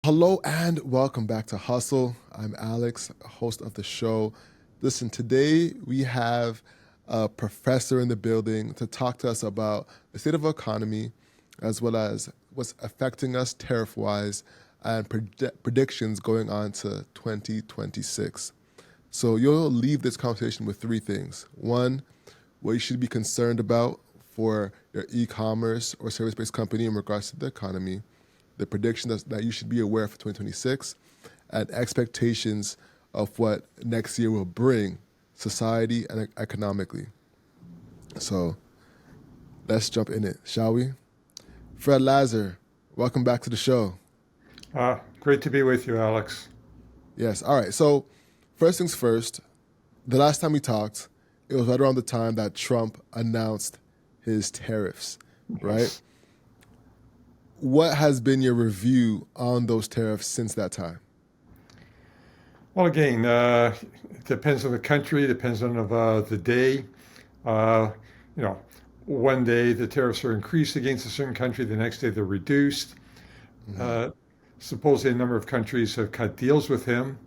Hello and welcome back to Hustle. I'm Alex, host of the show. Listen, today we have a professor in the building to talk to us about the state of the economy, as well as what's affecting us tariff-wise and predictions going on to 2026. So you'll leave this conversation with three things. One, what you should be concerned about for your e-commerce or service-based company in regards to the economy, the predictions that you should be aware of for 2026, and expectations of what next year will bring society and economically. So let's jump in it, shall we? Fred Lazar, welcome back to the show. Great to be with you, Alex. Yes, all right. So first things first, the last time we talked, it was right around the time that Trump announced his tariffs, right? Yes. What has been your review on those tariffs since that time? Well, again, it depends on the country, depends on the day. Uh, you know, one day the tariffs are increased against a certain country, the next day they're reduced. Mm-hmm. Uh, Supposedly, a number of countries have cut deals with him.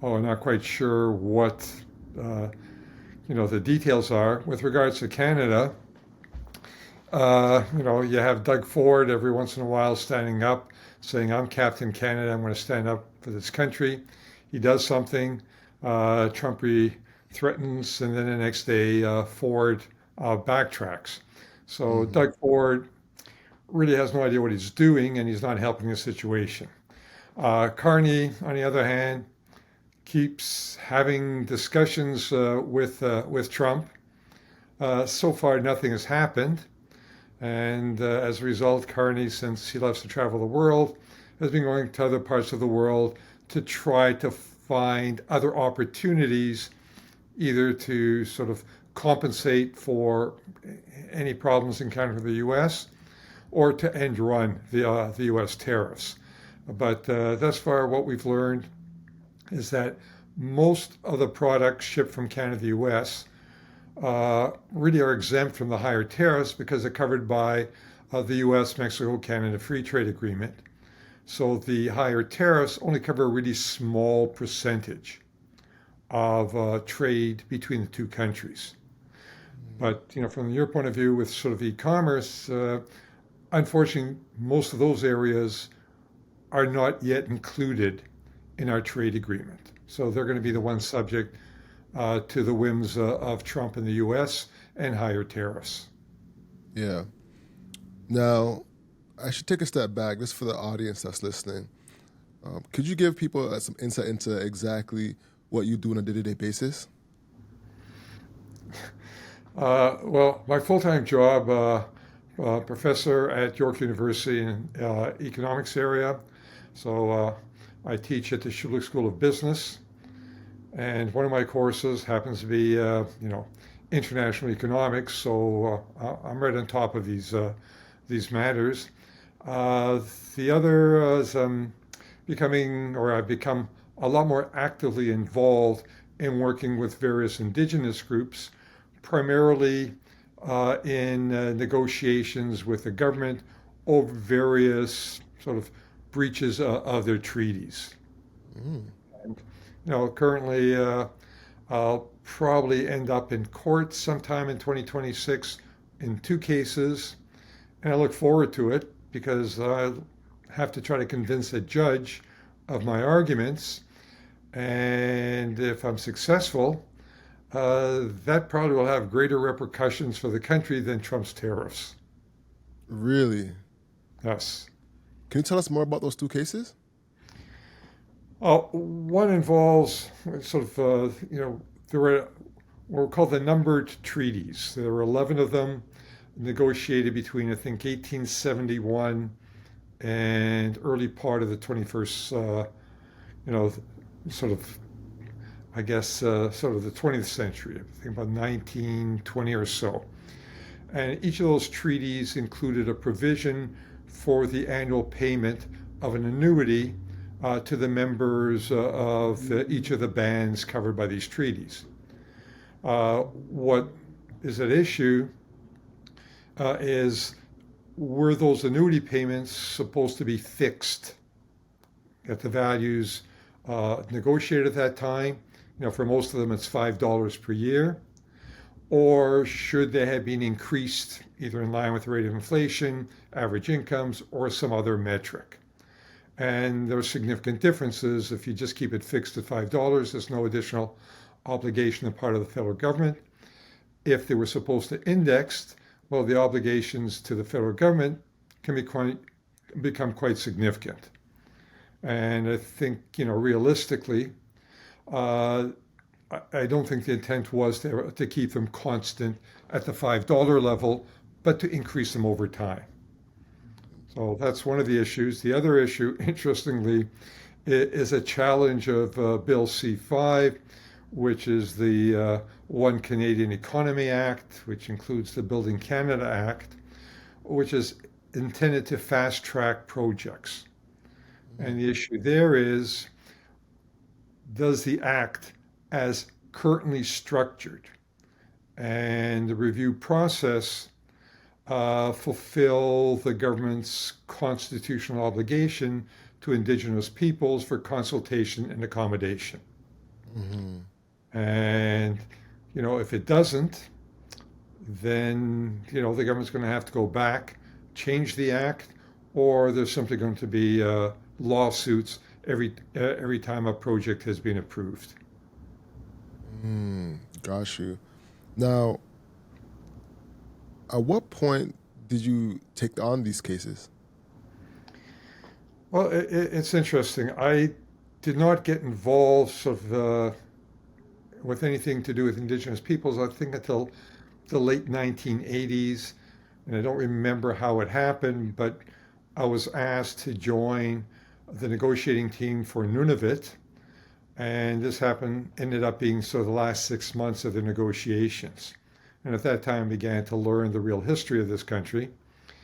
Oh, I'm not quite sure what uh, the details are. With regards to Canada, you have Doug Ford every once in a while standing up, saying, "I'm Captain Canada. I'm going to stand up for this country." He does something. Trump threatens, and then the next day, Ford backtracks. So Mm-hmm. Doug Ford really has no idea what he's doing, and he's not helping the situation. Carney, on the other hand, keeps having discussions with Trump. So far, nothing has happened. And as a result, Carney, since he loves to travel the world, has been going to other parts of the world to try to find other opportunities, either to sort of compensate for any problems encountered with the U.S. or to end run the U.S. tariffs. But thus far, what we've learned is that most of the products shipped from Canada to the U.S. Really are exempt from the higher tariffs because they're covered by the U.S. Mexico Canada Free Trade Agreement. So the higher tariffs only cover a really small percentage of trade between the two countries. But from your point of view, with sort of e-commerce, unfortunately, most of those areas are not yet included in our trade agreement. So they're going to be the ones subject to the whims of Trump in the U.S. and higher tariffs. Yeah. Now, I should take a step back just for the audience that's listening. Could you give people some insight into exactly what you do on a day-to-day basis? Well, my full-time job, professor at York University in economics area. So I teach at the Schulich School of Business, and one of my courses happens to be, international economics. So I'm right on top of these matters. Uh, the other is I've become a lot more actively involved in working with various indigenous groups, primarily in negotiations with the government over various sort of breaches of their treaties. Mm. And, currently I'll probably end up in court sometime in 2026 in two cases, and I look forward to it because I have to try to convince a judge of my arguments. And if I'm successful, that probably will have greater repercussions for the country than Trump's tariffs. Really? Yes. Can you tell us more about those two cases? One involves sort of, there were what were called the numbered treaties. There were 11 of them negotiated between, I think, 1871 and early part of the 21st, you know, sort of, I guess, sort of the 20th century, I think about 1920 or so. And each of those treaties included a provision for the annual payment of an annuity to the members of each of the bands covered by these treaties. What is at issue is were those annuity payments supposed to be fixed at the values negotiated at that time. For most of them, it's $5 per year. Or should they have been increased either in line with the rate of inflation, average incomes, or some other metric? And there are significant differences. If you just keep it fixed at $5, there's no additional obligation on the part of the federal government. If they were supposed to index, well, the obligations to the federal government can become quite significant. And I think, realistically, uh, I don't think the intent was to keep them constant at the $5 level, but to increase them over time. So that's one of the issues. The other issue, interestingly, is a challenge of Bill C5, which is the One Canadian Economy Act, which includes the Building Canada Act, which is intended to fast track projects. And the issue there is, does the act as currently structured and the review process fulfill the government's constitutional obligation to Indigenous peoples for consultation and accommodation? Hmm. And, if it doesn't, then, the government's going to have to go back, change the act, or there's simply going to be lawsuits every time a project has been approved. Got you. Now, at what point did you take on these cases? Well, it's interesting. I did not get involved sort of with anything to do with Indigenous peoples, I think, until the late 1980s. And I don't remember how it happened, but I was asked to join the negotiating team for Nunavut. And this ended up being sort of the last 6 months of the negotiations. And at that time, I began to learn the real history of this country.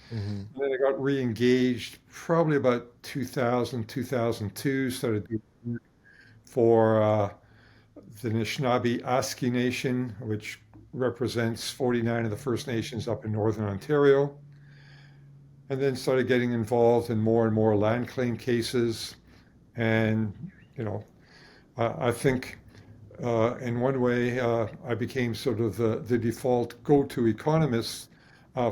Hmm. And then I got re-engaged probably about 2000, 2002, started doing for the Anishinaabe Aski Nation, which represents 49 of the First Nations up in Northern Ontario, and then started getting involved in more and more land claim cases. And, you know, I think in one way I became sort of the default go-to economist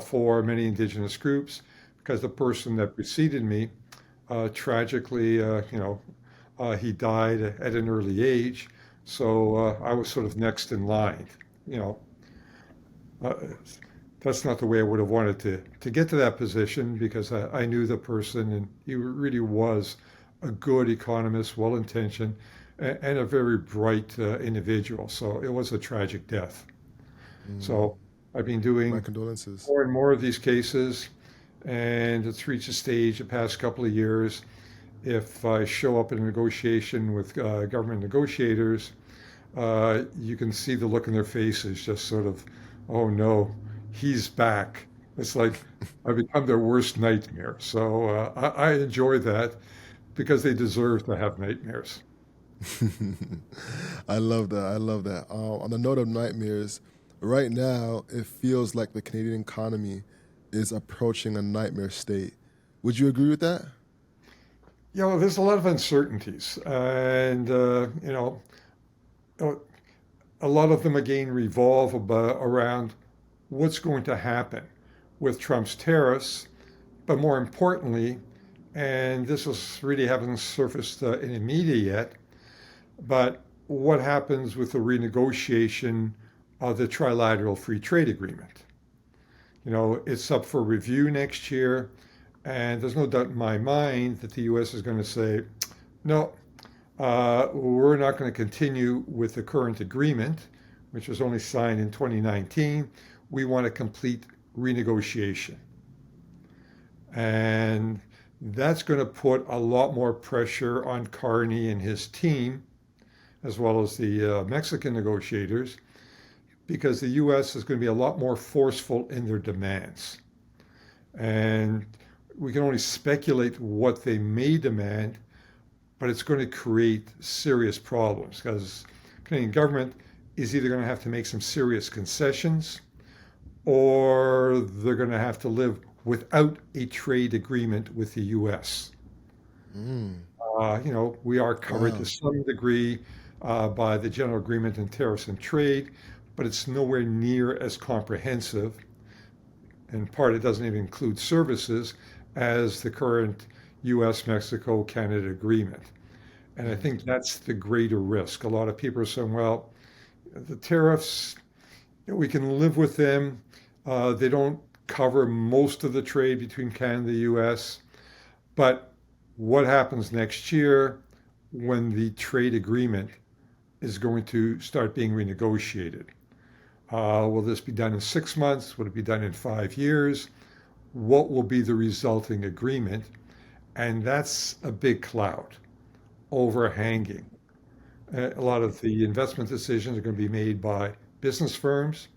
for many Indigenous groups because the person that preceded me tragically, he died at an early age. So I was sort of next in line. You know, uh, that's not the way I would have wanted to get to that position because I knew the person and he really was a good economist, well intentioned, and a very bright individual. So it was a tragic death. Mm. So I've been My doing condolences. more and more of these cases, and it's reached a stage the past couple of years. If I show up in a negotiation with government negotiators, you can see the look in their faces, just sort of, oh no, he's back. It's like I've become their worst nightmare. So I enjoy that because they deserve to have nightmares. I love that. I love that. On the note of nightmares, right now it feels like the Canadian economy is approaching a nightmare state. Would you agree with that? Well, there's a lot of uncertainties, and uh, a lot of them again revolve around what's going to happen with Trump's tariffs, but more importantly, and this is really haven't surfaced in the media yet, but what happens with the renegotiation of the trilateral free trade agreement? It's up for review next year, and there's no doubt in my mind that the U.S. is going to say, no, we're not going to continue with the current agreement, which was only signed in 2019. We want a complete renegotiation. And that's going to put a lot more pressure on Carney and his team, as well as the Mexican negotiators, because the U.S. is going to be a lot more forceful in their demands. And we can only speculate what they may demand, but it's going to create serious problems because the Canadian government is either going to have to make some serious concessions or they're going to have to live without a trade agreement with the U.S. Mm. We are covered to Wow. some degree by the General Agreement on Tariffs and Trade, but it's nowhere near as comprehensive. In part, it doesn't even include services as the current US Mexico Canada agreement. And I think that's the greater risk. A lot of people are saying, well, the tariffs, we can live with them. They don't cover most of the trade between Canada and the US. But what happens next year when the trade agreement is going to start being renegotiated? Will this be done in 6 months? Will it be done in 5 years? What will be the resulting agreement? And that's a big cloud overhanging. A lot of the investment decisions are going to be made by business firms,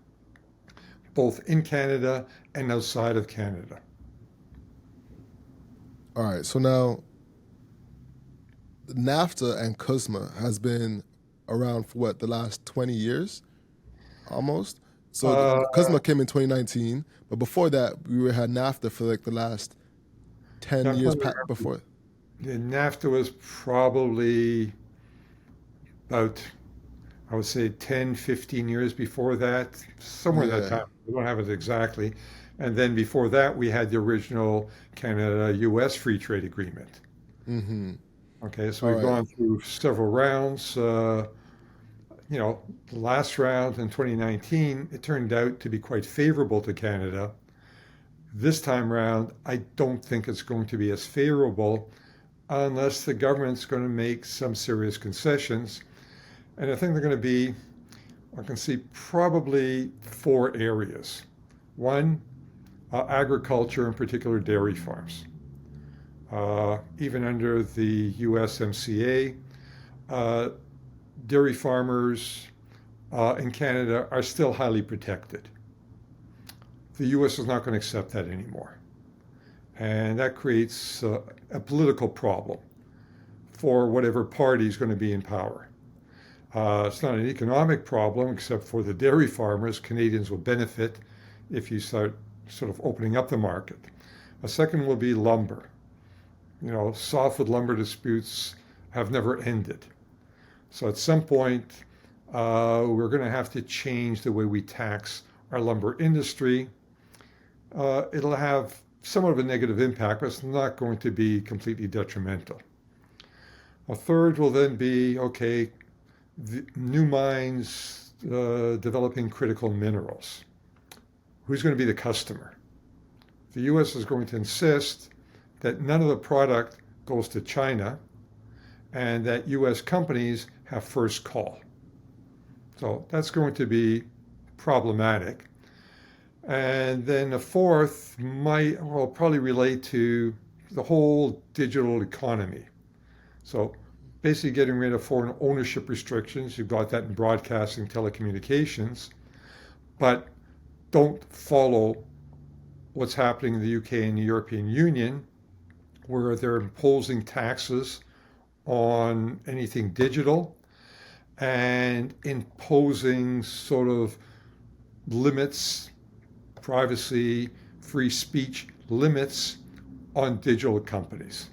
both in Canada and outside of Canada. All right. So now NAFTA and CUSMA has been around for what, the last 20 years almost? So Uh, CUSMA came in 2019, but before that, had NAFTA for like the last 10 I'm years trying to remember. before. NAFTA was probably about, I would say, 10, 15 years before that, somewhere in that Yeah. time. We don't have it exactly. And then before that, we had the original Canada US Free Trade Agreement. Mm-hmm. Okay, so All we've right. gone through several rounds. The last round in 2019, it turned out to be quite favorable to Canada. This time round, I don't think it's going to be as favorable unless the government's going to make some serious concessions. And I think they're going to be, I can see probably four areas. One, agriculture, in particular dairy farms. Even under the USMCA, uh, dairy farmers in Canada are still highly protected. The US is not going to accept that anymore. And that creates a political problem for whatever party is going to be in power. It's not an economic problem, except for the dairy farmers. Canadians will benefit if you start sort of opening up the market. A second will be lumber. Softwood lumber disputes have never ended. So at some point, we're going to have to change the way we tax our lumber industry. It'll have somewhat of a negative impact, but it's not going to be completely detrimental. A third will then be okay, the new mines developing critical minerals. Who's going to be the customer? The US is going to insist that none of the product goes to China and that US companies have first call. So that's going to be problematic. And then a fourth probably relate to the whole digital economy. So basically getting rid of foreign ownership restrictions. You've got that in broadcasting, telecommunications, but don't follow what's happening in the UK and the European Union, where they're imposing taxes on anything digital and imposing sort of limits, privacy, free speech limits on digital companies.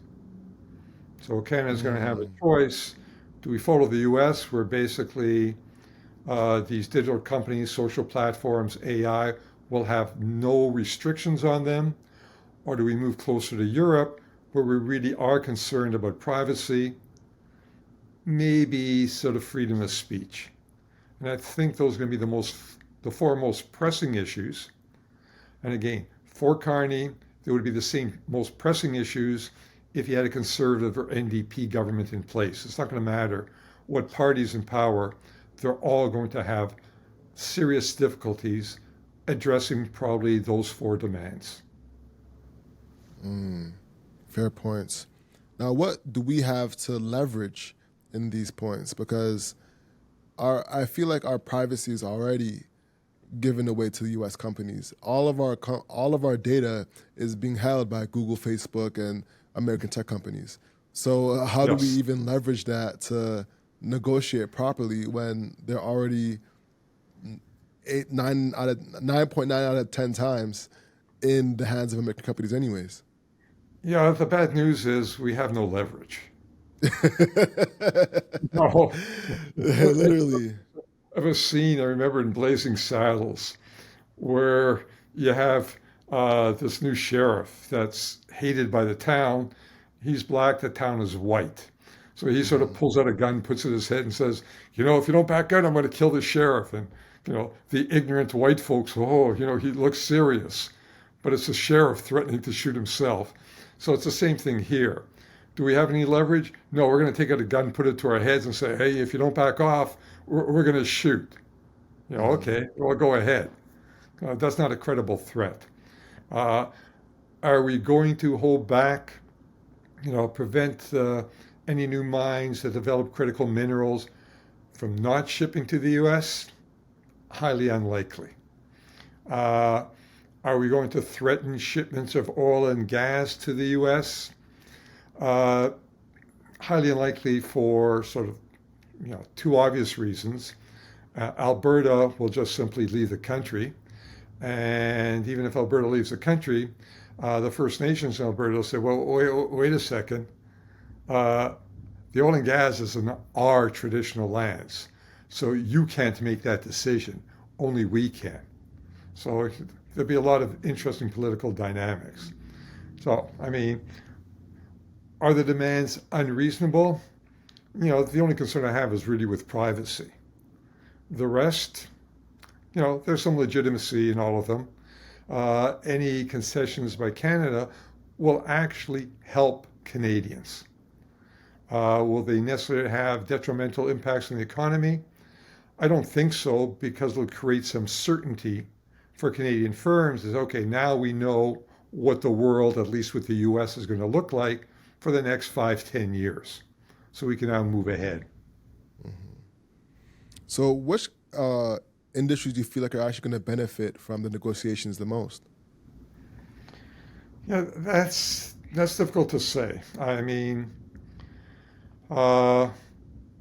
So Canada's going to have a Mm. choice. Do we follow the US, where basically these digital companies, social platforms, AI will have no restrictions on them? Or do we move closer to Europe, where we really are concerned about privacy, maybe sort of freedom of speech? And I think those are going to be the four most pressing issues. And again, for Carney, there would be the same most pressing issues if you had a conservative or NDP government in place. It's not going to matter what party's in power. They're all going to have serious difficulties addressing probably those four demands. Mm. Fair points. Now, what do we have to leverage in these points? Because I feel like our privacy is already given away to the U.S. companies. All of our data is being held by Google, Facebook, and American tech companies. So how do we Yes. even leverage that to negotiate properly when they're already 9.9 out of 10 times in the hands of American companies, anyways? Yeah, the bad news is we have no leverage. No, Literally. of a scene I remember in Blazing Saddles where you have this new sheriff that's hated by the town. He's black, the town is white. So he sort of Mhm. pulls out a gun, puts it in his head, and says, if you don't back out, I'm going to kill the sheriff. And, the ignorant white folks, oh, he looks serious. But it's the sheriff threatening to shoot himself. So it's the same thing here. Do we have any leverage? No, we're going to take out a gun, put it to our heads, and say, hey, if you don't back off, we're going to shoot. Mhm. Okay, well, go ahead. That's not a credible threat. Uh, are we going to hold back, prevent any new mines that develop critical minerals from not shipping to the U.S.? Highly unlikely. Uh, are we going to threaten shipments of oil and gas to the U.S.? Uh, Highly unlikely for sort of, two obvious reasons. Alberta will just simply leave the country. And even if Alberta leaves the country, the First Nations in Alberta will say, well, wait a second. Uh, the oil and gas is in our traditional lands. So you can't make that decision. Only we can. So there'll be a lot of interesting political dynamics. So, I mean, are the demands unreasonable? The only concern I have is really with privacy. The rest, there's some legitimacy in all of them. Any concessions by Canada will actually help Canadians. Will they necessarily have detrimental impacts on the economy? I don't think so because it'll create some certainty for Canadian firms is okay, now we know what the world, at least with the US, is going to look like for the next 5, 10 years. So we can now move ahead. Mhm. So, which industries do you feel like are actually going to benefit from the negotiations the most? Yeah, that's difficult to say. I mean, uh,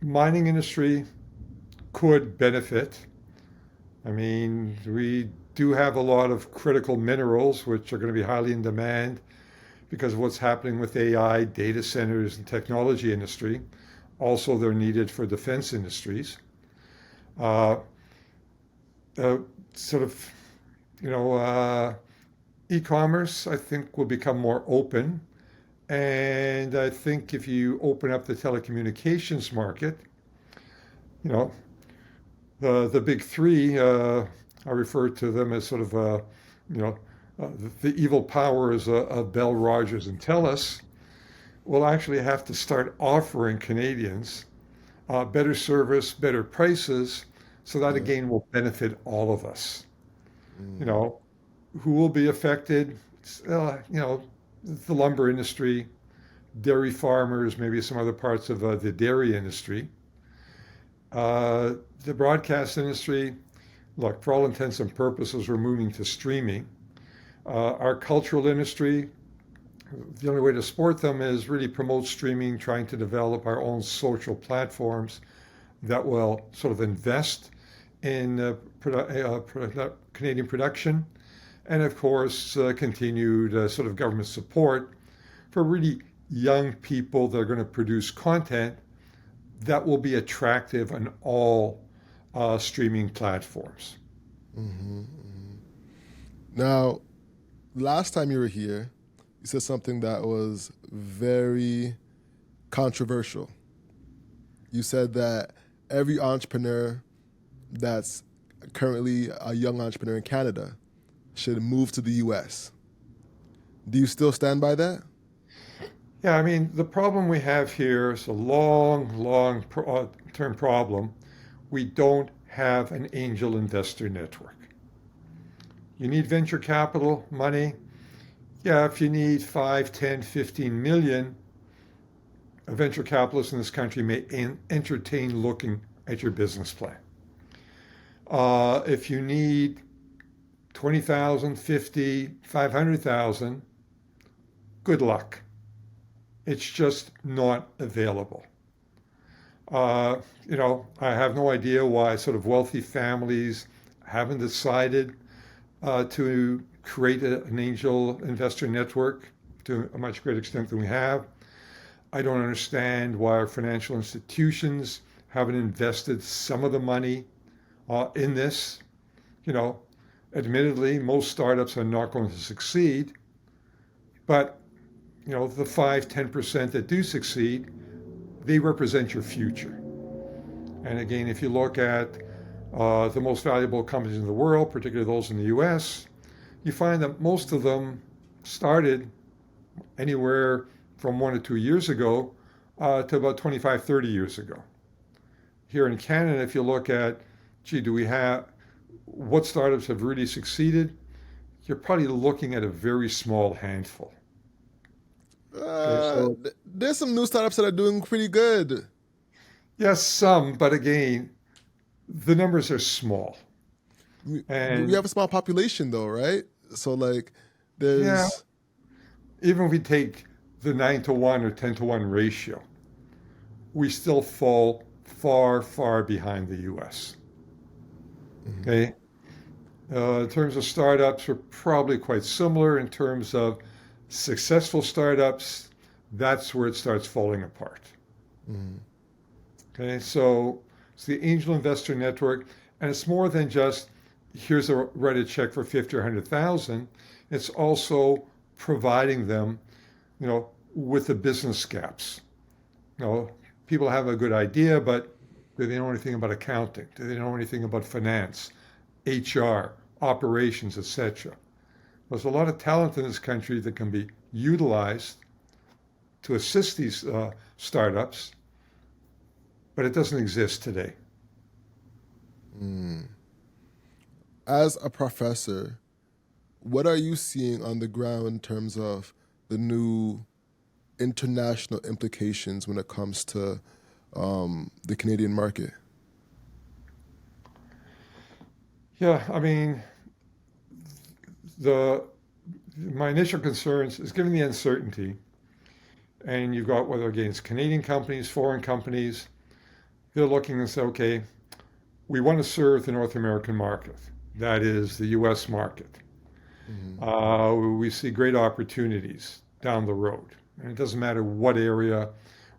mining industry could benefit. I mean, we do have a lot of critical minerals which are going to be highly in demand because of what's happening with AI, data centers, and technology industry. Also, they're needed for defense industries. Uh, uh, sort of, you know, uh, e-commerce, I think, will become more open. And I think if you open up the telecommunications market, you know, the big three, I refer to them as sort of, you know, the evil powers of Bell, Rogers, and Telus will actually have to start offering Canadians better service, better prices, so that Yeah. again will benefit all of us. You Mm. know, who will be affected? The lumber industry, dairy farmers, maybe some other parts of the dairy industry. Uh, the broadcast industry, look, for all intents and purposes, we're moving to streaming. Our cultural industry, the only way to support them is really promote streaming, trying to develop our own social platforms that will sort of invest in Canadian production, and of course, continued sort of government support for really young people that are going to produce content that will be attractive on all streaming platforms. Hmm. Hmm. Now, last time you were here, you said something that was very controversial. You said that every entrepreneur that's currently a young entrepreneur in Canada should move to the US. Do you still stand by that? Yeah, I mean, the problem we have here is a long term problem. We don't have an angel investor network. You need venture capital money. Yeah, if you need 5, 10, 15 million, a venture capitalist in this country may entertain looking at your business plan. If you need 20,000, 50, 500,000, good luck. It's just not available. Uh, I have no idea why sort of wealthy families haven't decided to create an angel investor network to a much greater extent than we have. I don't understand why our financial institutions haven't invested some of the money in this. You know, admittedly, most startups are not going to succeed, but the 5-10% that do succeed, they represent your future. And again, if you look at the most valuable companies in the world, particularly those in the US, you find that most of them started anywhere from 1 to 2 years ago to about 25, 30 years ago. Here in Canada, if you look at, do we have what startups have really succeeded? You're probably looking at a very small handful. Okay, so There's some new startups that are doing pretty good. yes, some, but again, the numbers are small. We And have a small population though, right? So like, yeah, there's even if we take the 9-to-1 or 10-to-1 ratio, we still fall far, far behind the US. Mhm. Okay. In terms of startups, we're probably quite similar. In terms of successful startups, that's where it starts falling apart. Mhm. Okay, so it's the angel investor network, and it's more than just here's a write a check for 50 or 100,000. It's also providing them, with the business gaps. You know, People have a good idea, but do they know anything about accounting? Do they know anything about finance, HR, operations, etc.? There's a lot of talent in this country that can be utilized to assist these startups, but it doesn't exist today. Mm. As a professor, what are you seeing on the ground in terms of the new international implications when it comes to the Canadian market? Yeah, I mean, the my initial concerns is given the uncertainty, and you've got whether again it's Canadian companies, foreign companies, they're looking and say, okay, we want to serve the North American market, that is the U.S. market. Hmm. We see great opportunities down the road, and it doesn't matter what area,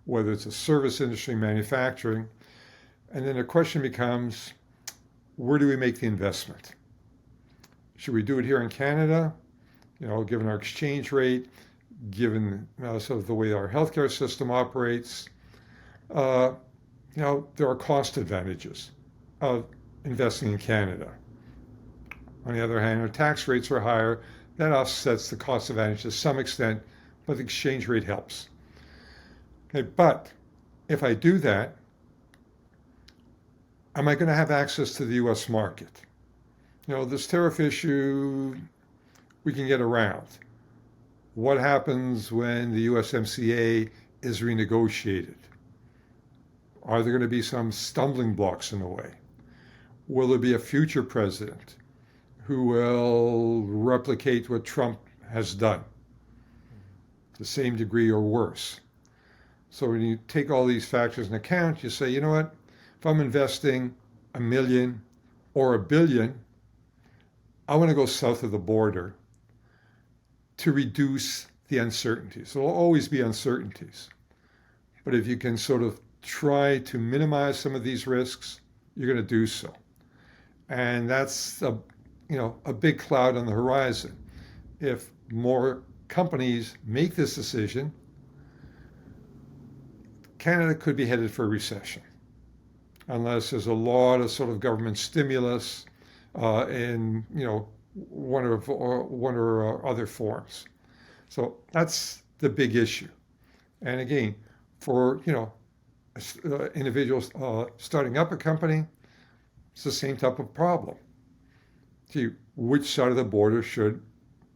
whether it's a service industry, manufacturing, and then the question becomes, where do we make the investment? Should we do it here in Canada? Given our exchange rate, given sort of the way our healthcare system operates, uh, there are cost advantages of investing in Canada. On the other hand, our tax rates are higher. That offsets the cost advantage to some extent, but the exchange rate helps. Okay, but if I do that, am I going to have access to the U.S. market? This tariff issue we can get around. What happens when the USMCA is renegotiated? Are there going to be some stumbling blocks in the way? Will there be a future president who will replicate what Trump has done to the same degree or worse? So when you take all these factors into account, you say, you know what? If I'm investing a million or a billion, I want to go south of the border to reduce the uncertainties. There will always be uncertainties. But if you can sort of try to minimize some of these risks, you're going to do so. And that's a big cloud on the horizon. If more companies make this decision, Canada could be headed for a recession unless there's a lot of sort of government stimulus in one or other forms. So that's the big issue. And again, for individuals starting up a company, it's the same type of problem. Gee, which side of the border should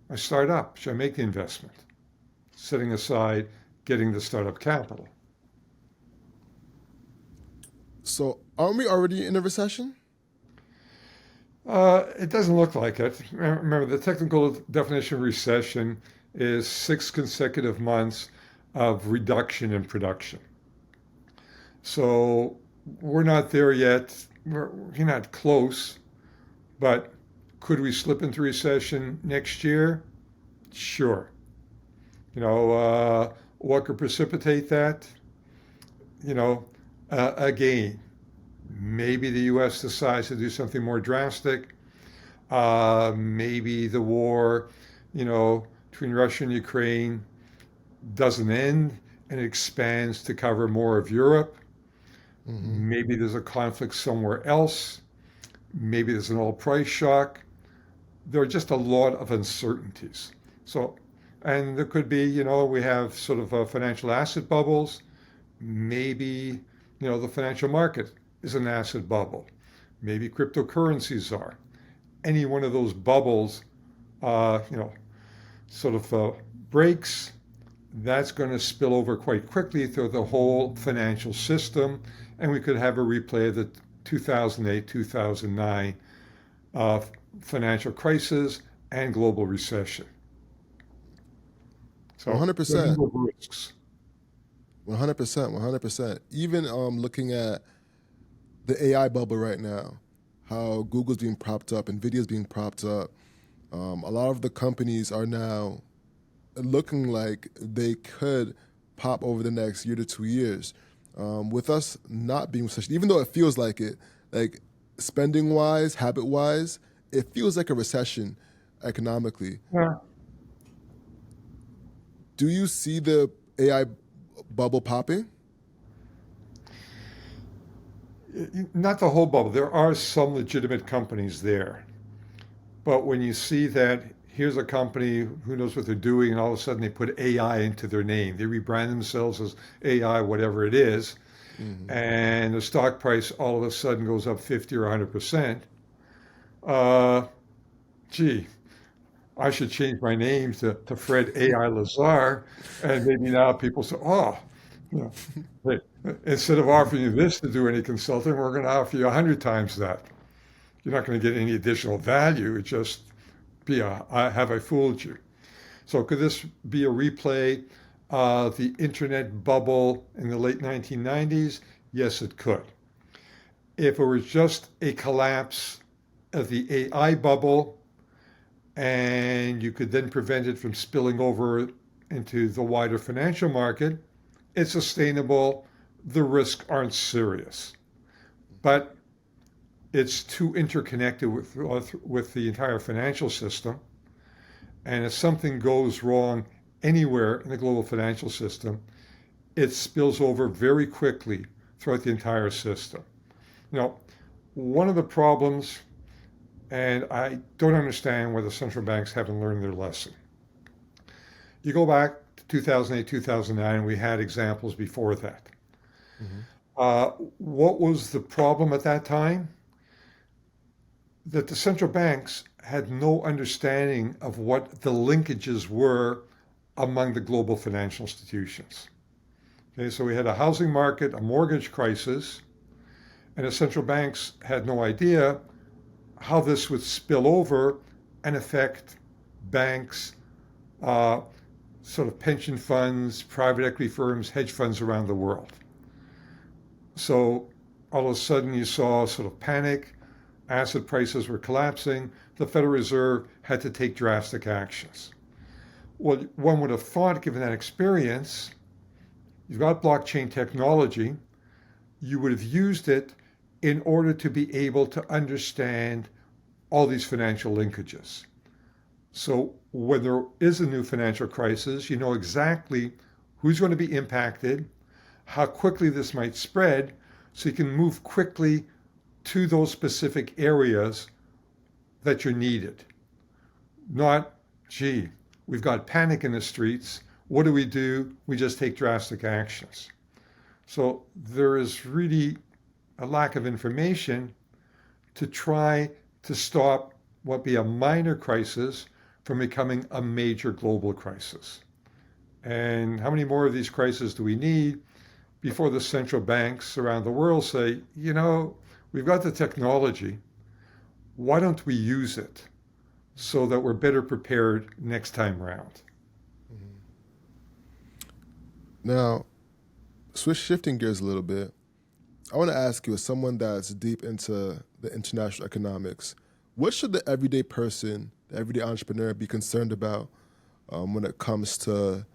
I start up? Should I make the investment? Setting aside getting the startup capital. So aren't we already in a recession? It doesn't look like it. Remember, the technical definition of recession is 6 consecutive months of reduction in production. So we're not there yet. We're not close, but could we slip into recession next year? Sure. You know, uh, What could precipitate that? You know, again, maybe the U.S. decides to do something more drastic. Maybe the war, between Russia and Ukraine doesn't end and expands to cover more of Europe. Mm-hmm. Maybe there's a conflict somewhere else. Maybe there's an oil price shock. There are just a lot of uncertainties. So, and there could be, we have sort of financial asset bubbles. Maybe, the financial market is an asset bubble. Maybe cryptocurrencies are. Any one of those bubbles, uh, you know, sort of breaks, that's going to spill over quite quickly through the whole financial system. And we could have a replay of the 2008, 2009 uh, financial crisis and global recession. So there are a 100%. number of risks. 100%. 100%. Even looking at the AI bubble right now, how Google's being propped up, Nvidia's being propped up. A lot of the companies are now looking like they could pop over the next year to 2 years. With us not being recession, even though it feels like it, like spending wise, habit wise, it feels like a recession economically. Yeah. Do you see the AI bubble popping? Not the whole bubble. There are some legitimate companies there. But when you see that here's a company who knows what they're doing, and all of a sudden they put AI into their name, they rebrand themselves as AI, whatever it is, Mm-hmm. and the stock price all of a sudden goes up 50 or 100%. Uh, Gee, I should change my name to Fred AI Lazar, and maybe now people say, oh, you know, hey, instead of offering you this to do any consulting, we're going to offer you 100 times that. You're not going to get any additional value. It just have I fooled you? So could this be a replay of the internet bubble in the late 1990s? Yes, it could. If it were just a collapse of the AI bubble and you could then prevent it from spilling over into the wider financial market, it's sustainable. The risks aren't serious. But it's too interconnected with the entire financial system. And if something goes wrong anywhere in the global financial system, it spills over very quickly throughout the entire system. Now, one of the problems, and I don't understand why the central banks haven't learned their lesson. You go back to 2008, 2009, we had examples before that. Mm-hmm. What was the problem at that time? That the central banks had no understanding of what the linkages were among the global financial institutions. Okay, so we had a housing market, a mortgage crisis, and the central banks had no idea how this would spill over and affect banks, uh, sort of pension funds, private equity firms, hedge funds around the world. So all of a sudden you saw sort of panic, asset prices were collapsing, the Federal Reserve had to take drastic actions. Well, one would have thought, given that experience, you've got blockchain technology, you would have used it in order to be able to understand all these financial linkages. So when there is a new financial crisis, you know exactly who's going to be impacted, how quickly this might spread, so you can move quickly to those specific areas that you're needed. Not, gee, we've got panic in the streets. What do? We just take drastic actions. So there is really a lack of information to try to stop what be a minor crisis from becoming a major global crisis. And how many more of these crises do we need before the central banks around the world say, we've got the technology, why don't we use it so that we're better prepared next time around? Mm-hmm. Now, shifting gears a little bit, I want to ask you, as someone that's deep into the international economics, what should the everyday person, the everyday entrepreneur, be concerned about when it comes to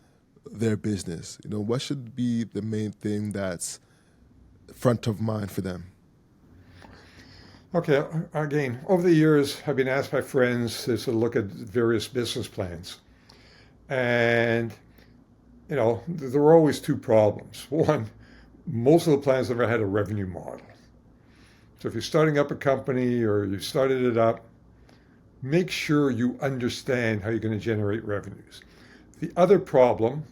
their business? What should be the main thing that's front of mind for them? Okay, again, over the years, I've been asked by friends to sort of look at various business plans. And, there were always two problems. One, most of the plans never had a revenue model. So if you're starting up a company or you started it up, make sure you understand how you're going to generate revenues. The other problem,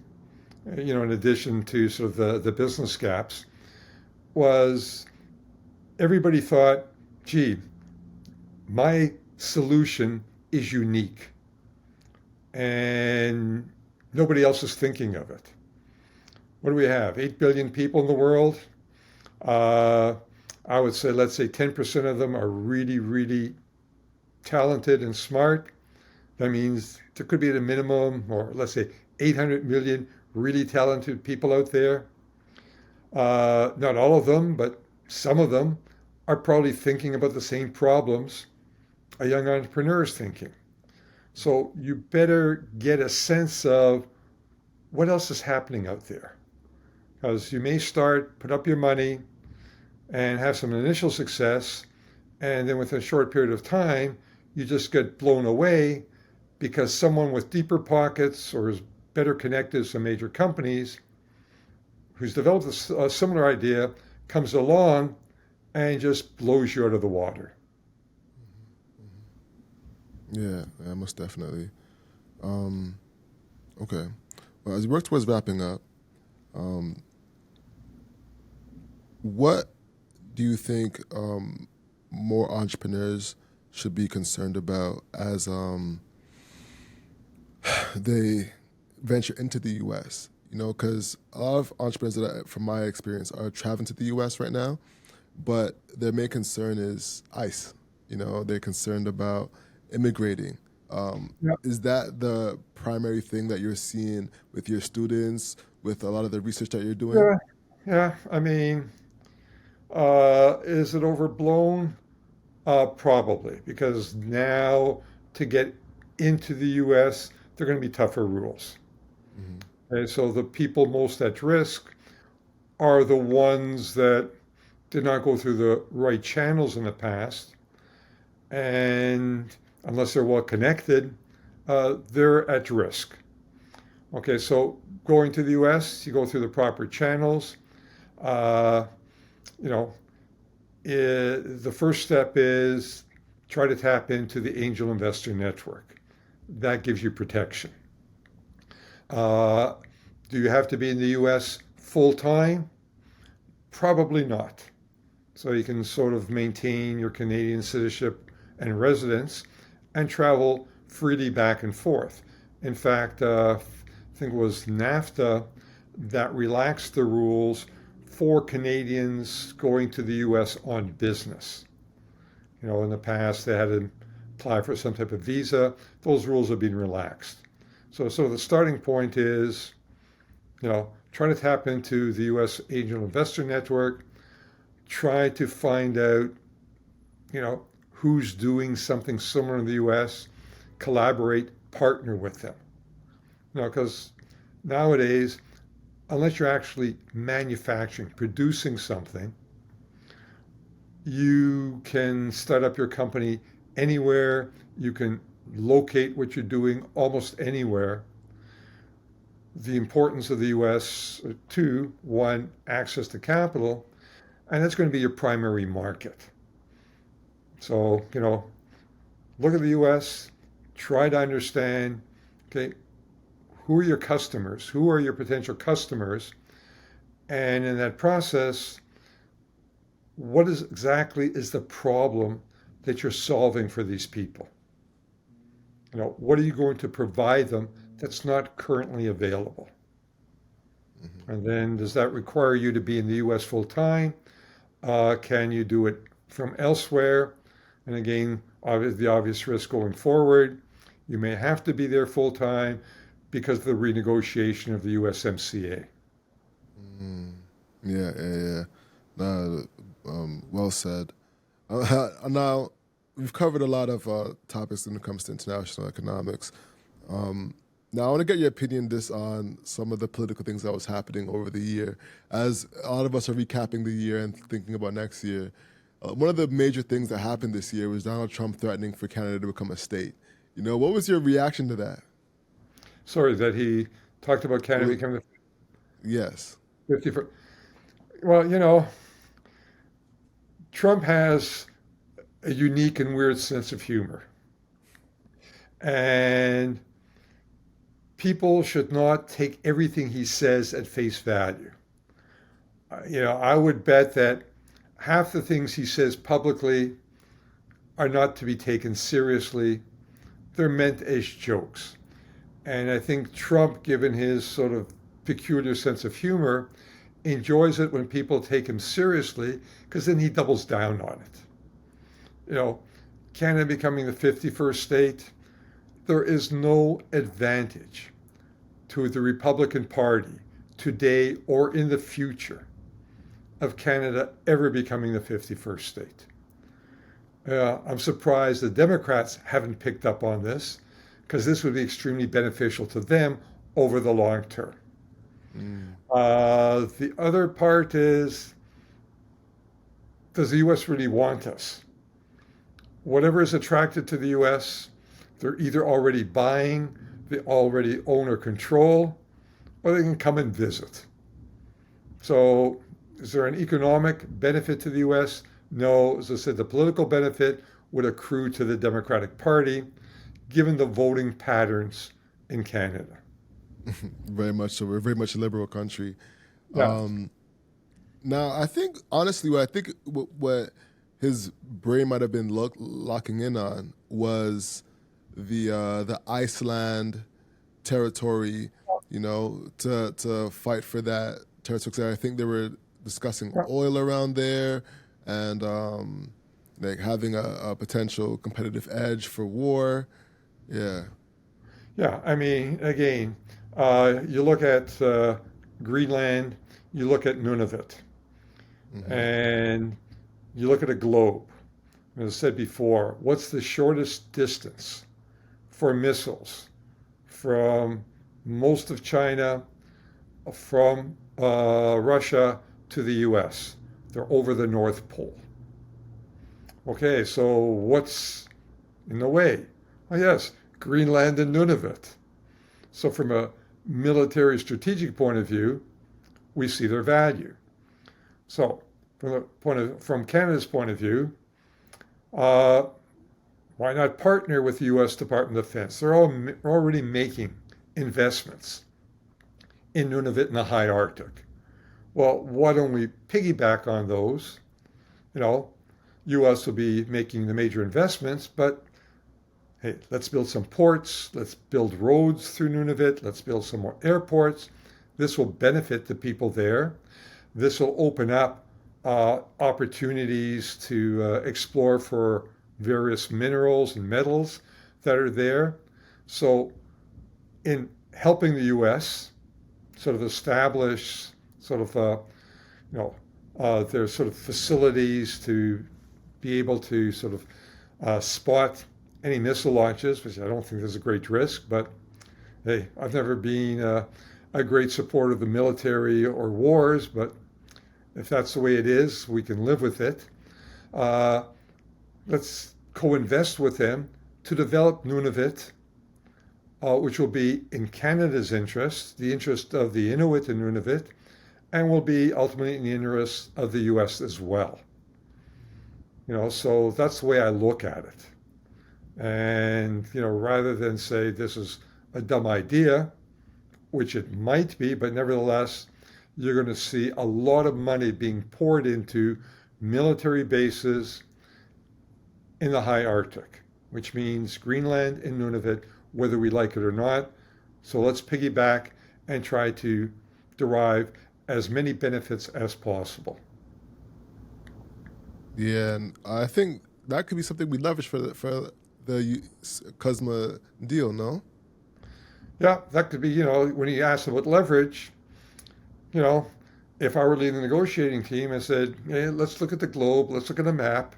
in addition to sort of the business gaps, was everybody thought, gee, my solution is unique and nobody else is thinking of it. What do we have? 8 billion people in the world. Uh, I would say, let's say 10% of them are really, really talented and smart. That means there could be at a minimum, or let's say 800 million really talented people out there. Not all of them, but some of them are probably thinking about the same problems a young entrepreneur is thinking. So you better get a sense of what else is happening out there. Because you may start, put up your money, and have some initial success, and then within a short period of time, you just get blown away because someone with deeper pockets or is better connected to some major companies who's developed a similar idea comes along and just blows you out of the water. Yeah, yeah, most definitely. Um, okay. Well, as we work towards wrapping up, um, what do you think more entrepreneurs should be concerned about as they venture into the U.S.? Because a lot of entrepreneurs from my experience, are traveling to the U.S. right now, but their main concern is ICE. They're concerned about immigrating. Yeah. Is that the primary thing that you're seeing with your students, with a lot of the research that you're doing? Yeah. Yeah. I mean, is it overblown? Probably, because now to get into the US, there are going to be tougher rules. Hmm. And so the people most at risk are the ones that did not go through the right channels in the past. And unless they're well connected, they're at risk. Okay, so going to the US, you go through the proper channels. Uh, you know, the first step is try to tap into the angel investor network. That gives you protection. Uh, do you have to be in the US full time? Probably not. So you can sort of maintain your Canadian citizenship and residence and travel freely back and forth. In fact, I think it was NAFTA that relaxed the rules for Canadians going to the US on business. In the past, they had to apply for some type of visa. Those rules have been relaxed. So the starting point is, try to tap into the U.S. Angel Investor Network. Try to find out, who's doing something similar in the U.S. Collaborate, partner with them. Because nowadays, unless you're actually manufacturing, producing something, you can start up your company anywhere. You can locate what you're doing almost anywhere. The importance of the US, two, one, access to capital, and that's going to be your primary market. So, look at the US, try to understand, okay, who are your customers? Who are your potential customers? And in that process, what is exactly is the problem that you're solving for these people? What are you going to provide them that's not currently available? Hmm. And then does that require you to be in the US full time? Can you do it from elsewhere? And again, the obvious risk going forward, you may have to be there full time because of the renegotiation of the USMCA. Mm. Yeah, yeah, yeah. No, well said. Now, we've covered a lot of topics when it comes to international economics. Um, Now, I want to get your opinion this on some of the political things that was happening over the year. As a lot of us are recapping the year and thinking about next year, one of the major things that happened this year was Donald Trump threatening for Canada to become a state. What was your reaction to that? Sorry, that he talked about Canada Well, becoming yes. the 51st. Well, Trump has a unique and weird sense of humor. And people should not take everything he says at face value. I would bet that half the things he says publicly are not to be taken seriously. They're meant as jokes. And I think Trump, given his sort of peculiar sense of humor, enjoys it when people take him seriously because then he doubles down on it. You know, Canada becoming the 51st state, there is no advantage to the Republican Party today or in the future of Canada ever becoming the 51st state. I'm surprised the Democrats haven't picked up on this because this would be extremely beneficial to them over the long term. Mm. The other part is, does the U.S. really want us? Whatever is attracted to the U.S., they're either already buying, they already own or control, or they can come and visit. So, is there an economic benefit to the U.S.? No. As I said, the political benefit would accrue to the Democratic Party, given the voting patterns in Canada. Very much so. We're very much a liberal country. Yeah. Um, Now, I think honestly, what his brain might have been locking in on was the Iceland territory. To fight for that territory. 'Cause I think they were discussing Yeah. oil around there, and like having a potential competitive edge for war. Yeah. Yeah. I mean, again, you look at Greenland, you look at Nunavut, Hmm. and you look at a globe. As I said before, what's the shortest distance for missiles from most of China, from Russia to the US? They're over the North Pole. Okay, so what's in the way? Oh, yes, Greenland and Nunavut. So, from a military strategic point of view, we see their value. So, from Canada's point of view, uh, why not partner with the U.S. Department of Defense? They're already making investments in Nunavut and the high Arctic. Well, why don't we piggyback on those? You know, U.S. will be making the major investments, but hey, let's build some ports, let's build roads through Nunavut, let's build some more airports. This will benefit the people there. This will open up opportunities to explore for various minerals and metals that are there. So, in helping the U.S. sort of establish sort of their sort of facilities to be able to sort of spot any missile launches, which I don't think there's a great risk, but hey, I've never been a great supporter of the military or wars, but if that's the way it is, we can live with it. Uh, let's co-invest with them to develop Nunavut, which will be in Canada's interest, the interest of the Inuit in Nunavut, and will be ultimately in the interest of the U.S. as well. So that's the way I look at it. And, rather than say this is a dumb idea, which it might be, but nevertheless, you're going to see a lot of money being poured into military bases in the high Arctic, which means Greenland and Nunavut, whether we like it or not. So let's piggyback and try to derive as many benefits as possible. Yeah, and I think that could be something we leverage for the Cosma deal. No. Yeah, that could be, when you ask about leverage, you know, if I were leading the negotiating team, I said, hey, let's look at the globe, let's look at a map.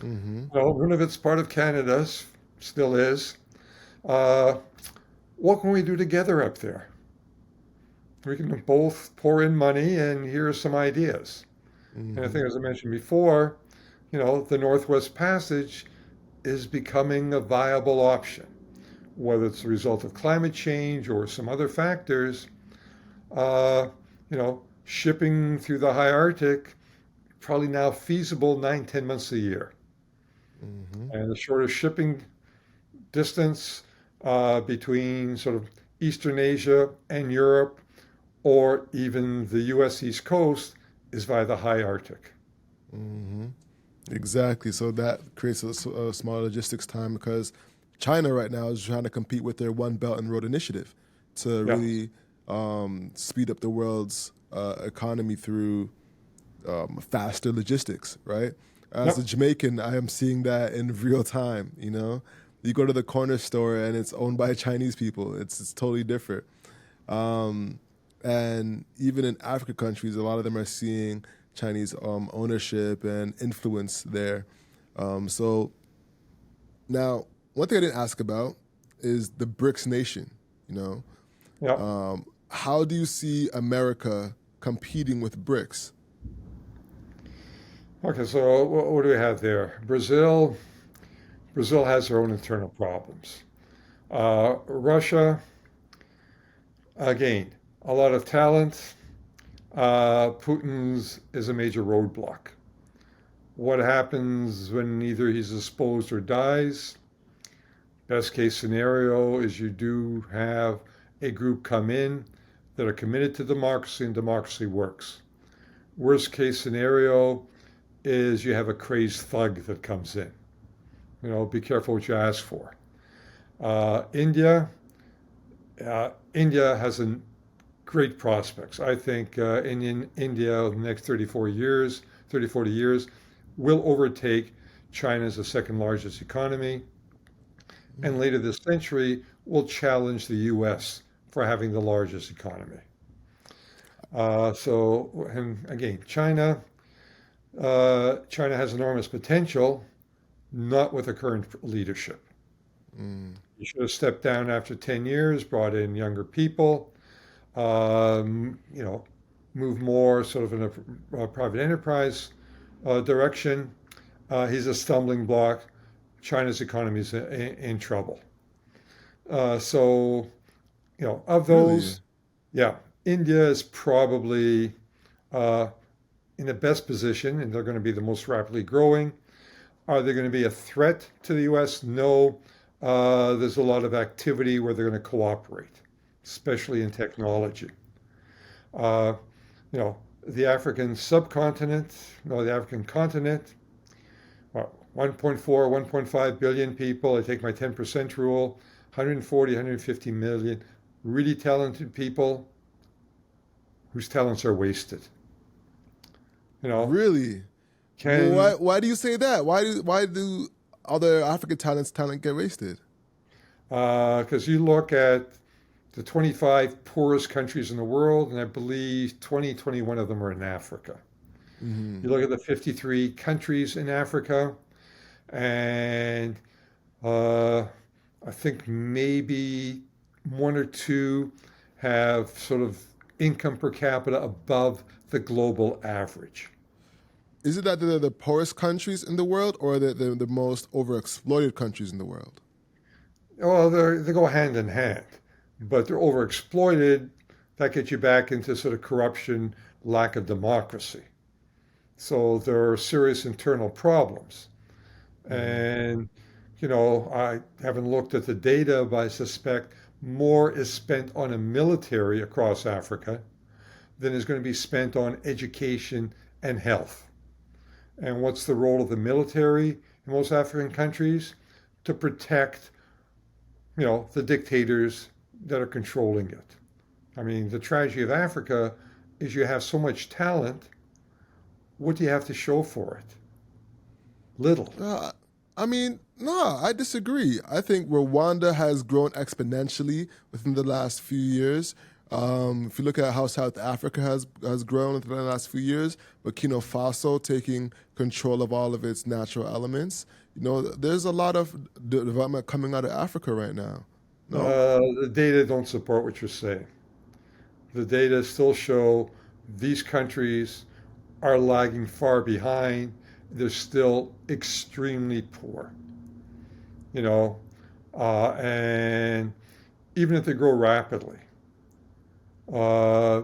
Mm-hmm. Nunavut's part of Canada, still is. Uh, what can we do together up there? We can both pour in money and here are some ideas. And I Mm-hmm. think, as I mentioned before, the Northwest Passage is becoming a viable option. Whether it's a result of climate change or some other factors, shipping through the high Arctic probably now feasible 9, 10 months a year. Mm-hmm. And the shortest shipping distance between sort of Eastern Asia and Europe, or even the U.S. East Coast, is via the high Arctic. Mm-hmm. Exactly. So that creates a small logistics time because China right now is trying to compete with their One Belt and Road Initiative to Yeah. really speed up the world's economy through faster logistics, right? As a Yep. Jamaican, I am seeing that in real time. You go to the corner store and it's owned by Chinese people. It's totally different. Um, and even in African countries, a lot of them are seeing Chinese ownership and influence there. So now, one thing I didn't ask about is the BRICS nation. You Yep. how do you see America competing with BRICS? Okay, so what do we have there? Brazil has their own internal problems. Russia, again, a lot of talent. Putin's is a major roadblock. What happens when either he's exposed or dies? Best case scenario is you do have a group come in that are committed to democracy and democracy works. Worst case scenario is you have a crazed thug that comes in. Be careful what you ask for. India, India has a great prospects. I think in India, in the next 34 years, 30, 40 years, will overtake China as the second largest economy. And later this century will challenge the US for having the largest economy. And again, China has enormous potential, not with the current leadership. Mm, You should have stepped down after 10 years, brought in younger people, um, you know, move more sort of in a private enterprise direction. He's a stumbling block. China's economy is in trouble. So, of really? those, yeah, India is probably uh, in the best position, and they're going to be the most rapidly growing. Are they going to be a threat to the U.S.? No. There's a lot of activity where they're going to cooperate, especially in technology. Uh, you know, the African subcontinent, no, the African continent, well, 1.4, 1.5 billion people. I take my 10% rule, 140, 150 million really talented people whose talents are wasted. You know, Really? Why? can Why do you say that? Why do other African talent get wasted? because you look at the 25 poorest countries in the world, and I believe 20, 21 of them are in Africa. Hmm. You look at the 53 countries in Africa, and uh, I think maybe one or two have sort of income per capita above the global average. Is it that they're the poorest countries in the world, or that they're the most overexploited countries in the world? Well, they go hand in hand, but they're overexploited. That gets you back into sort of corruption, lack of democracy. So there are serious internal problems. Mm. And, I haven't looked at the data, but I suspect more is spent on a military across Africa than is going to be spent on education and health. And what's the role of the military in most African countries? To protect, the dictators that are controlling it. I mean, the tragedy of Africa is you have so much talent. What do you have to show for it? Little. Uh, I mean, no, I disagree. I think Rwanda has grown exponentially within the last few years. If you look at how South Africa has grown within the last few years, Burkina Faso taking control of all of its natural elements, there's a lot of development coming out of Africa right now. No? The data don't support what you're saying. The data still show these countries are lagging far behind. They're still extremely poor, you know, and even if they grow rapidly, uh,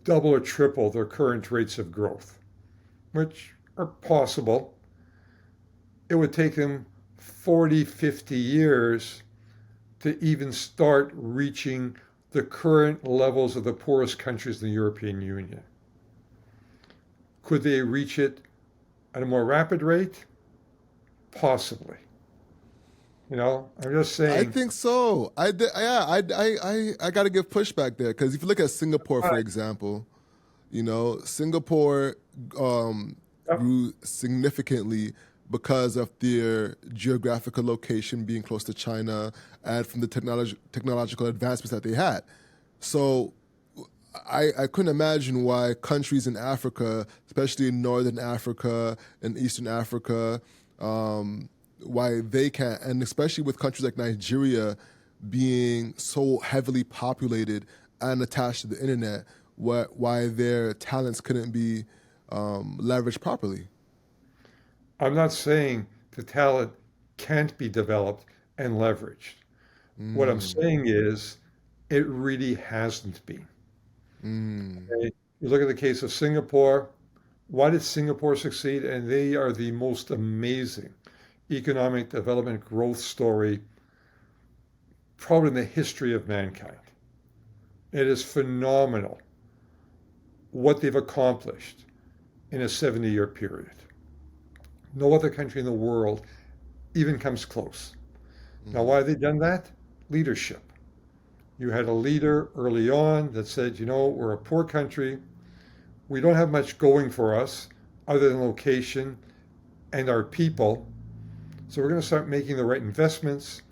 double or triple their current rates of growth, which are possible, it would take them 40, 50 years to even start reaching the current levels of the poorest countries in the European Union. Could they reach it at a more rapid rate? Possibly. I'm just I saying. think so. Yeah, I got to give pushback there because if you look at Singapore, for Right. example, Singapore Yep. grew significantly because of their geographical location being close to China and from the technological advancements that they had. So I couldn't imagine why countries in Africa, especially in Northern Africa and Eastern Africa, why they can't, and especially with countries like Nigeria being so heavily populated and attached to the internet, why their talents couldn't be leveraged properly. I'm not saying the talent can't be developed and leveraged. What I'm Mm, saying is it really hasn't been. mm, Okay? You look at the case of Singapore. Why did Singapore succeed? And they are the most amazing economic development growth story probably in the history of mankind. It is phenomenal what they've accomplished in a 70-year period. No other country in the world even comes close. Now, why mm, have they done that? Leadership. You had a leader early on that said, we're a poor country. We don't have much going for us other than location and our people. So we're going to start making the right investments.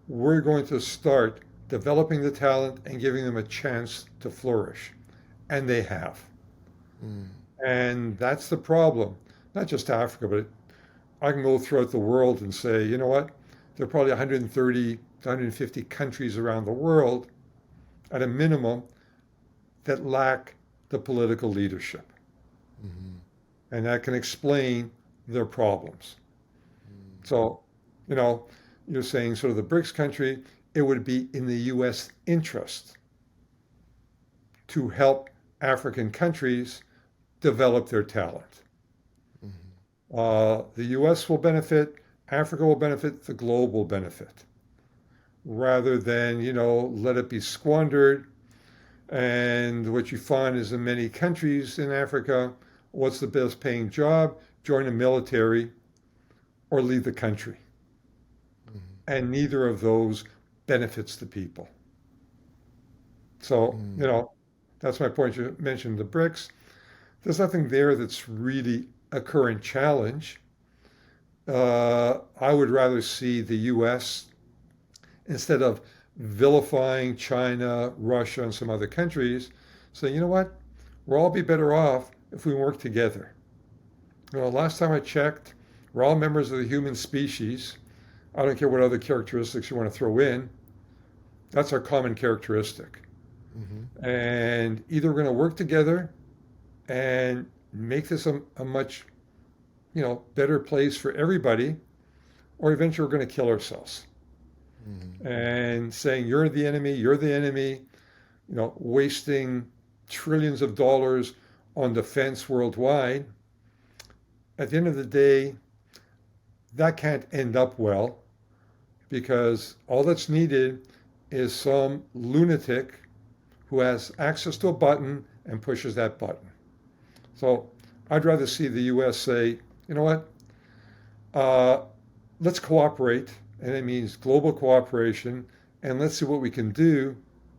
We're going to start developing the talent and giving them a chance to flourish. And they have. mm, And that's the problem. Not just Africa, but I can go throughout the world and say, you know what? There are probably 130 to 150 countries around the world at a minimum that lack the political leadership. mm, And that can explain their problems. mm, So, you know, you're saying sort of the BRICS country, it would be in the U.S. interest to help African countries develop their talent. mm, The U.S. will benefit, Africa will benefit, the globe will benefit, rather than, let it be squandered. And what you find is in many countries in Africa, what's the best paying job? Join the military or leave the country. And neither of those benefits the people. So, mm, that's my point. You mentioned the BRICS. There's nothing there that's really a current challenge. I would rather see the US, instead of vilifying China, Russia, and some other countries, say, you know what? We'll all be better off if we work together. Last time I checked, we're all members of the human species. I don't care what other characteristics you want to throw in. That's our common characteristic. mm, And either we're going to work together and make this a much, better place for everybody, or eventually we're going to kill ourselves. mm, And saying you're the enemy, wasting trillions of dollars on defense worldwide. At the end of the day, that can't end up well because all that's needed is some lunatic who has access to a button and pushes that button. So I'd rather see the U.S. say, you know what, uh, let's cooperate, and it means global cooperation, and let's see what we can do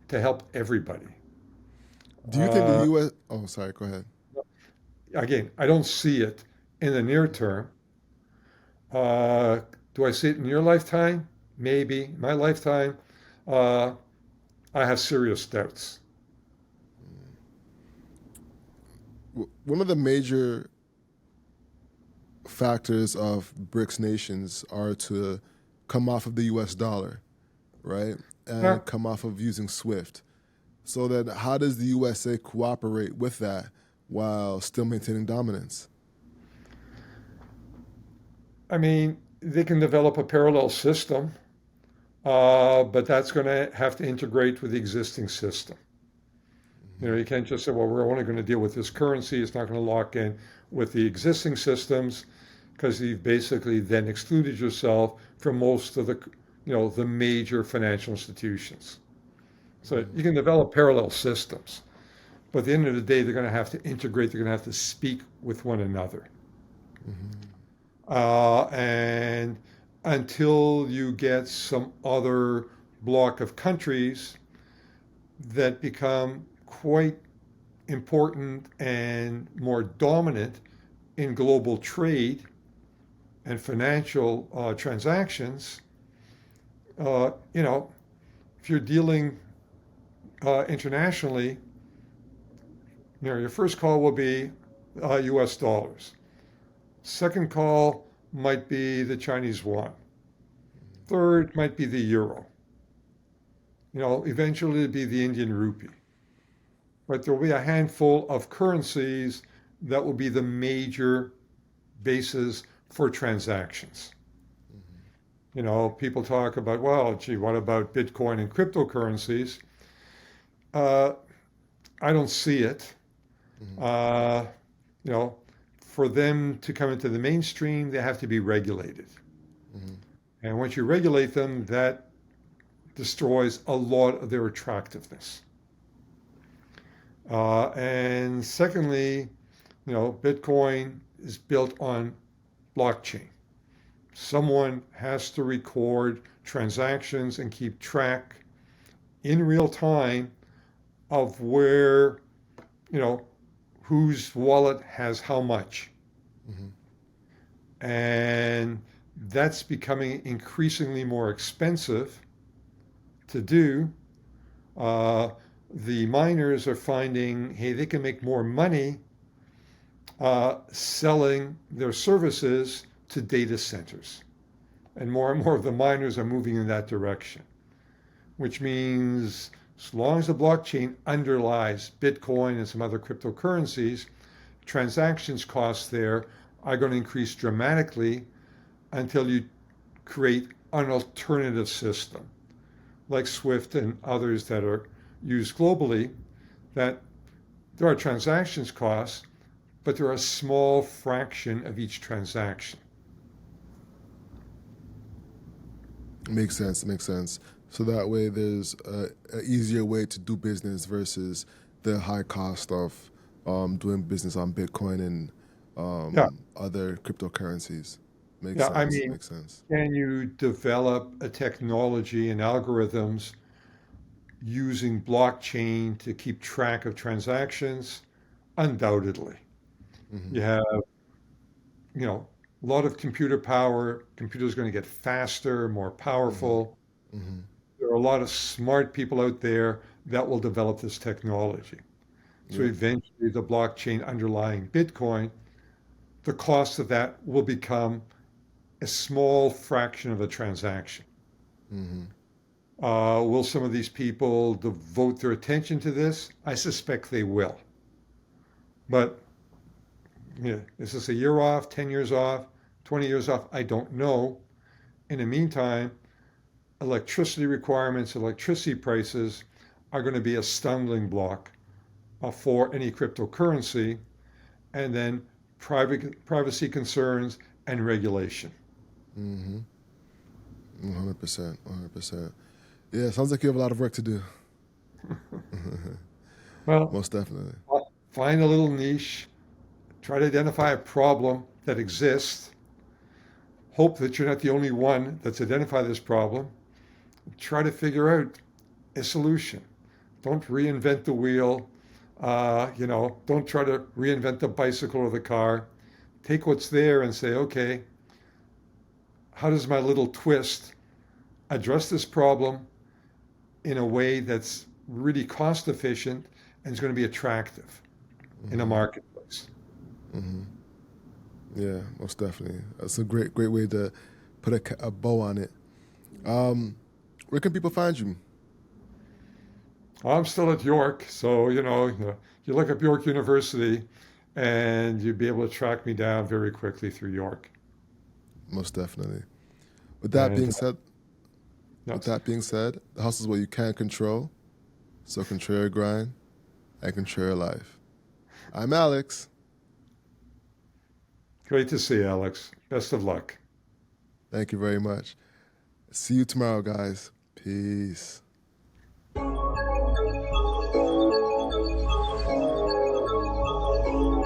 to help everybody. Do you think the Uh, U.S.? Oh, sorry. Go ahead. Again, I don't see it in the near term. Uh, do I see it in your lifetime? Maybe. My lifetime, uh, I have serious doubts. One of the major factors of BRICS nations are to come off of the U.S. dollar, right? Yeah. and come off of using SWIFT. So then, how does the USA cooperate with that while still maintaining dominance? I mean, they can develop a parallel system, but that's going to have to integrate with the existing system. You can't just say, well, we're only going to deal with this currency. It's not going to lock in with the existing systems because you've basically then excluded yourself from most of the major financial institutions. So you can develop parallel systems, but at the end of the day, they're going to have to integrate. They're going to have to speak with one another. And until you get some other block of countries that become quite important and more dominant in global trade and financial transactions, you know, if you're dealing internationally, your first call will be U.S. dollars. Second call might be the Chinese yuan. Third might be the euro. Eventually it'll be the Indian rupee. But there will be a handful of currencies that will be the major basis for transactions. People talk about, well, gee, what about Bitcoin and cryptocurrencies? Uh, I don't see it. Uh, you know, for them to come into the mainstream, they have to be regulated. And once you regulate them, that destroys a lot of their attractiveness. And secondly, Bitcoin is built on blockchain. Someone has to record transactions and keep track in real time of where, you know, whose wallet has how much. And that's becoming increasingly more expensive to do. The miners are finding, hey, they can make more money selling their services to data centers. And more of the miners are moving in that direction, which means as long as the blockchain underlies Bitcoin and some other cryptocurrencies, transactions costs there are going to increase dramatically until you create an alternative system like SWIFT and others that are used globally, that there are transactions costs, but they're a small fraction of each transaction. Makes sense. Makes sense. So that way, there's a easier way to do business versus the high cost of doing business on Bitcoin and Yeah, other cryptocurrencies. Makes yeah. I sense. mean, Makes sense. can you develop a technology and algorithms using blockchain to keep track of transactions? Undoubtedly. Hmm. You have, a lot of computer power. Computers are going to get faster, more Hmm. powerful. Hmm. There are a lot of smart people out there that will develop this technology. So Yep. eventually, the blockchain underlying Bitcoin, the cost of that will become a small fraction of a transaction. Hmm. Will some of these people devote their attention to this? I suspect they will. But is this a year off, 10 years off, 20 years off? I don't know. In the meantime, electricity requirements, electricity prices are going to be a stumbling block for any cryptocurrency, and then privacy concerns and regulation. Hmm. 100%. 100%. Yeah, sounds like you have a lot of work to do. Well, Most definitely. find a little niche, try to identify a problem that exists, hope that you're not the only one that's identified this problem, try to figure out a solution. Don't reinvent the wheel. Don't try to reinvent the bicycle or the car. Take what's there and say, okay, how does my little twist address this problem in a way that's really cost efficient and is going to be attractive in a Hmm. marketplace? Hmm. Yeah, most definitely. That's a great way to put a bow on it. Um, where can people find you? I'm still at York, so you look up York University, and you'd be able to track me down very quickly through York. Most definitely. With that And being said, with yes, that being said, the hustle is what you can't control. So control your grind and control your life. I'm Alex. great to see you, Alex. Best of luck. Thank you very much. See you tomorrow, guys. Peace.